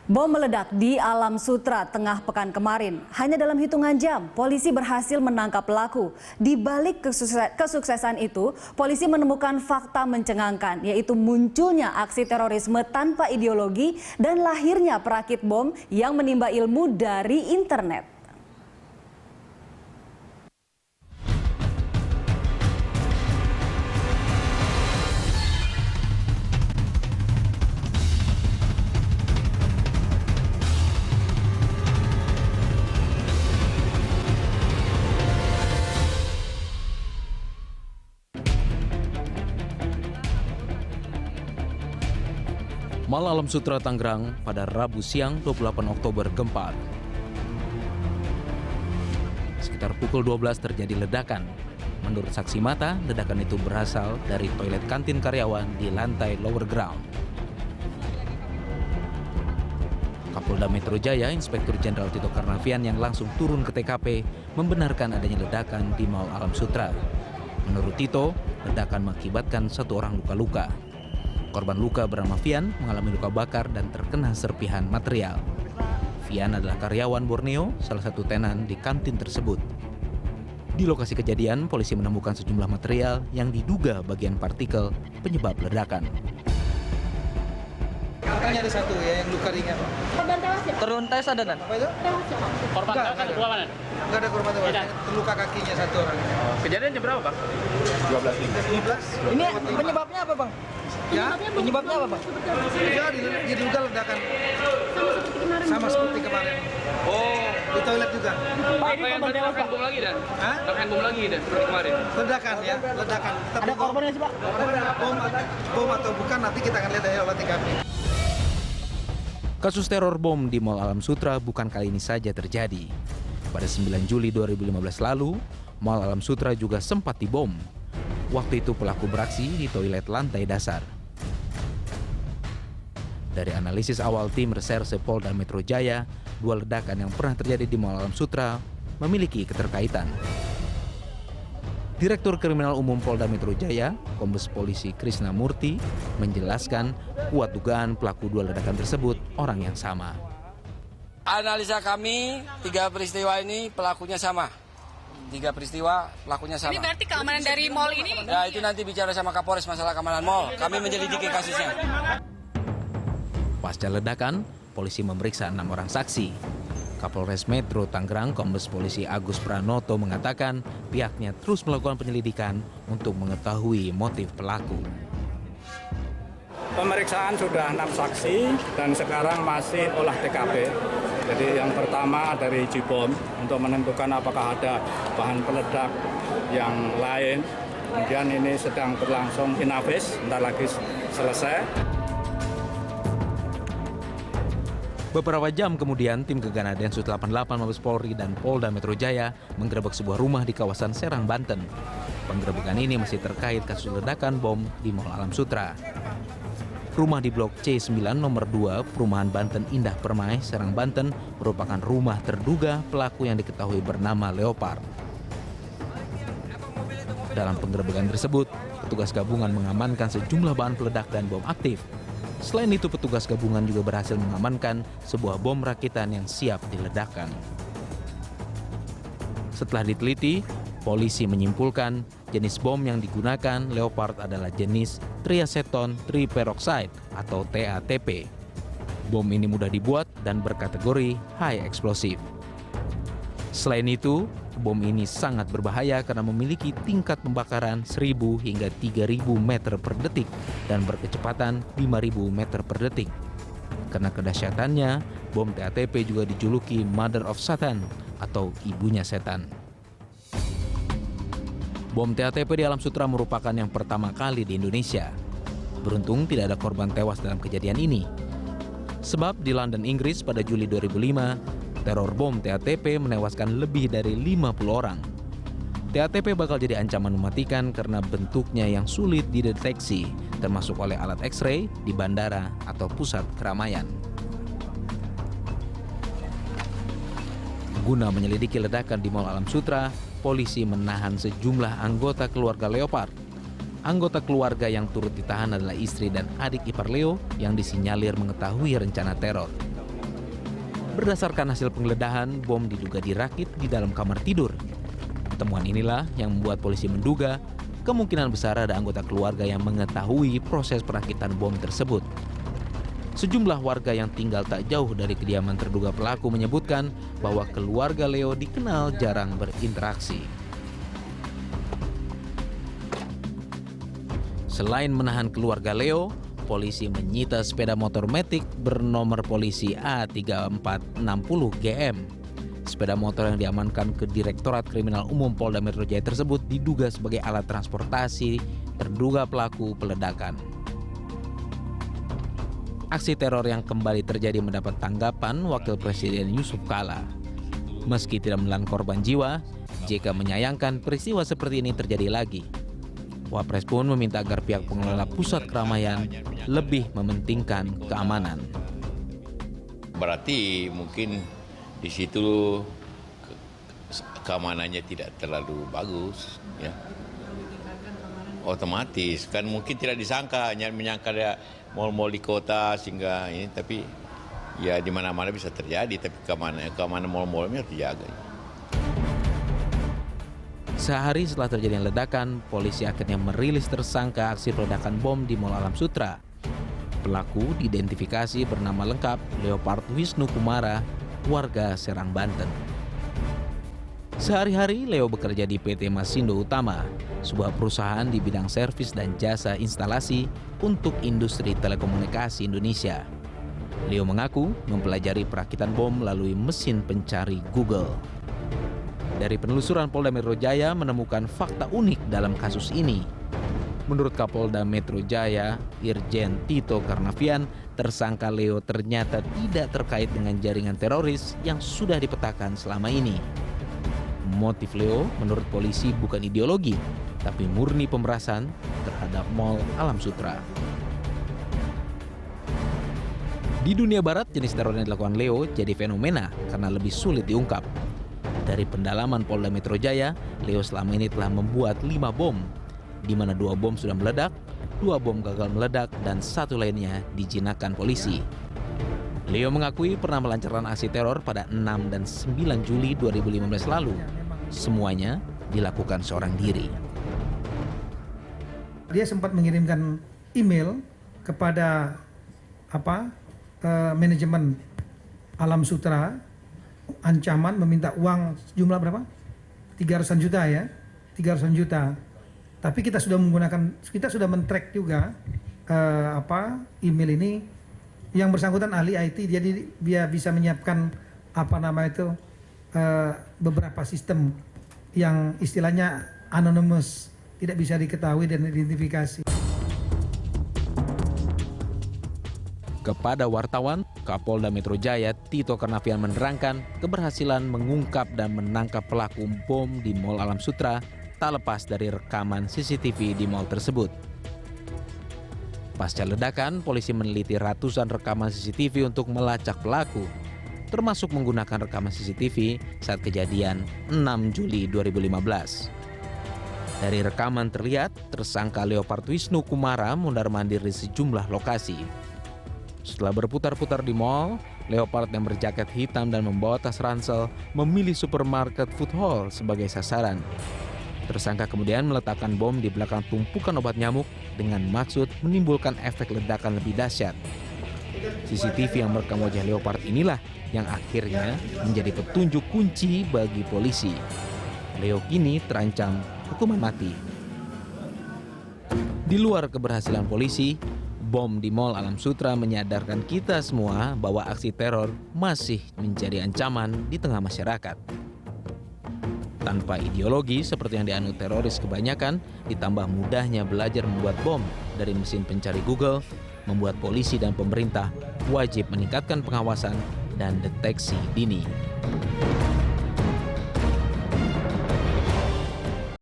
Bom meledak di Alam Sutra tengah pekan kemarin. Hanya dalam hitungan jam, polisi berhasil menangkap pelaku. Di balik kesuksesan itu, polisi menemukan fakta mencengangkan, yaitu munculnya aksi terorisme tanpa ideologi dan lahirnya perakit bom yang menimba ilmu dari internet. Mal Alam Sutra, Tangerang pada Rabu siang 28 Oktober gempar. Sekitar pukul 12 terjadi ledakan. Menurut saksi mata, ledakan itu berasal dari toilet kantin karyawan di lantai lower ground. Kapolda Metro Jaya, Inspektur Jenderal Tito Karnavian yang langsung turun ke TKP membenarkan adanya ledakan di Mal Alam Sutra. Menurut Tito, ledakan mengakibatkan satu orang luka-luka. Korban luka bernama Fian mengalami luka bakar dan terkena serpihan material. Fian adalah karyawan Borneo, salah satu tenan di kantin tersebut. Di lokasi kejadian, polisi menemukan sejumlah material yang diduga bagian partikel penyebab ledakan. Kakaknya ada satu ya yang luka ringan. Korban tewas ya? Teruntai ada dan? Apa itu? Tewas ya? Korban tewas ada dua mana? Enggak ada korban tewas. Terluka kakinya satu orang. Kejadian jam berapa, Bang? 12. Ini penyebabnya apa, Bang? Ya, Penyebabnya apa, Bang? ya diduga ledakan Sama seperti kemarin. sama seperti kemarin. Oh, Di toilet juga. Pak, ini yang korban tewas, Pak. bom lagi dan? Hah? Rangkaian bom lagi dan seperti kemarin. Ledakan ya, ledakan. Ada korbannya sih, Pak? Bom atau bukan nanti kita akan lihat dari olah TKP. Kasus teror bom di Mal Alam Sutra bukan kali ini saja terjadi. Pada 9 Juli 2015 lalu, Mal Alam Sutra juga sempat dibom. Waktu itu pelaku beraksi di toilet lantai dasar. Dari analisis awal tim reserse Polda Metro Jaya, dua ledakan yang pernah terjadi di Mal Alam Sutra memiliki keterkaitan. Direktur Kriminal Umum Polda Metro Jaya, Kombes Polisi Krisna Murti, menjelaskan kuat dugaan pelaku dua ledakan tersebut orang yang sama. Analisa kami, 3 peristiwa ini pelakunya sama. 3 peristiwa pelakunya sama. Ini berarti keamanan dari mall ini? Ya itu nanti bicara sama Kapolres masalah keamanan mall. Kami menyelidiki kasusnya. Pasca ledakan, polisi memeriksa 6 orang saksi. Kapolres Metro Tangerang, Kombes Polisi Agus Pranoto mengatakan pihaknya terus melakukan penyelidikan untuk mengetahui motif pelaku. Pemeriksaan sudah 6 saksi dan sekarang masih olah TKP. Jadi yang pertama dari Jibom untuk menentukan apakah ada bahan peledak yang lain. Kemudian ini sedang berlangsung inafis, bentar lagi selesai. Beberapa jam kemudian, tim Gegana Densus 88 Mabes Polri dan Polda Metro Jaya menggerebek sebuah rumah di kawasan Serang, Banten. Penggerebekan ini masih terkait kasus ledakan bom di Mal Alam Sutra. Rumah di Blok C9 nomor 2, Perumahan Banten Indah Permai, Serang, Banten, merupakan rumah terduga pelaku yang diketahui bernama Leopard. Dalam penggerebekan tersebut, petugas gabungan mengamankan sejumlah bahan peledak dan bom aktif. Selain itu, petugas gabungan juga berhasil mengamankan sebuah bom rakitan yang siap diledakkan. Setelah diteliti, polisi menyimpulkan jenis bom yang digunakan Leopard adalah jenis triaceton triperoxide atau TATP. Bom ini mudah dibuat dan berkategori high explosive. Selain itu, bom ini sangat berbahaya karena memiliki tingkat pembakaran 1.000 hingga 3.000 meter per detik dan berkecepatan 5.000 meter per detik. Karena kedahsyatannya, bom TATP juga dijuluki Mother of Satan atau ibunya setan. Bom TATP di Alam Sutra merupakan yang pertama kali di Indonesia. Beruntung tidak ada korban tewas dalam kejadian ini. Sebab di London, Inggris pada Juli 2005, teror bom TATP menewaskan lebih dari 50 orang. TATP bakal jadi ancaman mematikan karena bentuknya yang sulit dideteksi, termasuk oleh alat X-ray di bandara atau pusat keramaian. Guna menyelidiki ledakan di Mal Alam Sutra, polisi menahan sejumlah anggota keluarga Leopard. Anggota keluarga yang turut ditahan adalah istri dan adik ipar Leo yang disinyalir mengetahui rencana teror. Berdasarkan hasil penggeledahan, bom diduga dirakit di dalam kamar tidur. Temuan inilah yang membuat polisi menduga kemungkinan besar ada anggota keluarga yang mengetahui proses perakitan bom tersebut. Sejumlah warga yang tinggal tak jauh dari kediaman terduga pelaku menyebutkan bahwa keluarga Leo dikenal jarang berinteraksi. Selain menahan keluarga Leo, polisi menyita sepeda motor Matic bernomor polisi A3460GM. Sepeda motor yang diamankan ke Direktorat Kriminal Umum Polda Metro Jaya tersebut diduga sebagai alat transportasi terduga pelaku peledakan. Aksi teror yang kembali terjadi mendapat tanggapan Wakil Presiden Yusuf Kala. Meski tidak menelan korban jiwa, JK menyayangkan peristiwa seperti ini terjadi lagi. Wapres pun meminta agar pihak pengelola pusat keramaian lebih mementingkan keamanan. Berarti mungkin di situ keamanannya tidak terlalu bagus, ya. Otomatis kan mungkin tidak disangka, hanya menyangka ada mal-mal di kota sehingga ini, tapi ya di mana-mana bisa terjadi, tapi keamanan mal-malnya terjaga. Sehari setelah terjadinya ledakan, polisi akhirnya merilis tersangka aksi peledakan bom di Mall Alam Sutra. Pelaku diidentifikasi bernama lengkap Leopard Wisnu Kumara, warga Serang, Banten. Sehari-hari Leo bekerja di PT Masindo Utama, sebuah perusahaan di bidang servis dan jasa instalasi untuk industri telekomunikasi Indonesia. Leo mengaku mempelajari perakitan bom melalui mesin pencari Google. Dari penelusuran Polda Metro Jaya menemukan fakta unik dalam kasus ini. Menurut Kapolda Metro Jaya, Irjen Tito Karnavian, tersangka Leo ternyata tidak terkait dengan jaringan teroris yang sudah dipetakan selama ini. Motif Leo menurut polisi bukan ideologi, tapi murni pemerasan terhadap Mall Alam Sutra. Di dunia barat, jenis teror yang dilakukan Leo jadi fenomena karena lebih sulit diungkap. Dari pendalaman Polda Metro Jaya, Leo selama ini telah membuat 5 bom, di mana 2 bom sudah meledak, 2 bom gagal meledak, dan 1 lainnya dijinakkan polisi. Leo mengakui pernah melancarkan aksi teror pada 6 dan 9 Juli 2015 lalu. Semuanya dilakukan seorang diri. Dia sempat mengirimkan email kepada manajemen Alam Sutra, ancaman meminta uang jumlah berapa? 300-an juta ya, 300-an juta. Tapi kita sudah men-track juga email ini. Yang bersangkutan ahli IT, jadi dia bisa menyiapkan beberapa sistem yang istilahnya anonymous, tidak bisa diketahui dan identifikasi. Kepada wartawan, Kapolda Metro Jaya Tito Karnavian menerangkan keberhasilan mengungkap dan menangkap pelaku bom di Mall Alam Sutra tak lepas dari rekaman CCTV di mall tersebut. Pasca ledakan, polisi meneliti ratusan rekaman CCTV untuk melacak pelaku, termasuk menggunakan rekaman CCTV saat kejadian 6 Juli 2015. Dari rekaman terlihat tersangka Leopard Wisnu Kumara mondar-mandir di sejumlah lokasi. Setelah berputar-putar di mall, Leopard yang berjaket hitam dan membawa tas ransel memilih supermarket Food Hall sebagai sasaran. Tersangka kemudian meletakkan bom di belakang tumpukan obat nyamuk dengan maksud menimbulkan efek ledakan lebih dahsyat. CCTV yang merekam wajah Leopard inilah yang akhirnya menjadi petunjuk kunci bagi polisi. Leo kini terancam hukuman mati. Di luar keberhasilan polisi, bom di Mall Alam Sutra menyadarkan kita semua bahwa aksi teror masih menjadi ancaman di tengah masyarakat. Tanpa ideologi seperti yang dianut teroris kebanyakan, ditambah mudahnya belajar membuat bom dari mesin pencari Google, membuat polisi dan pemerintah wajib meningkatkan pengawasan dan deteksi dini.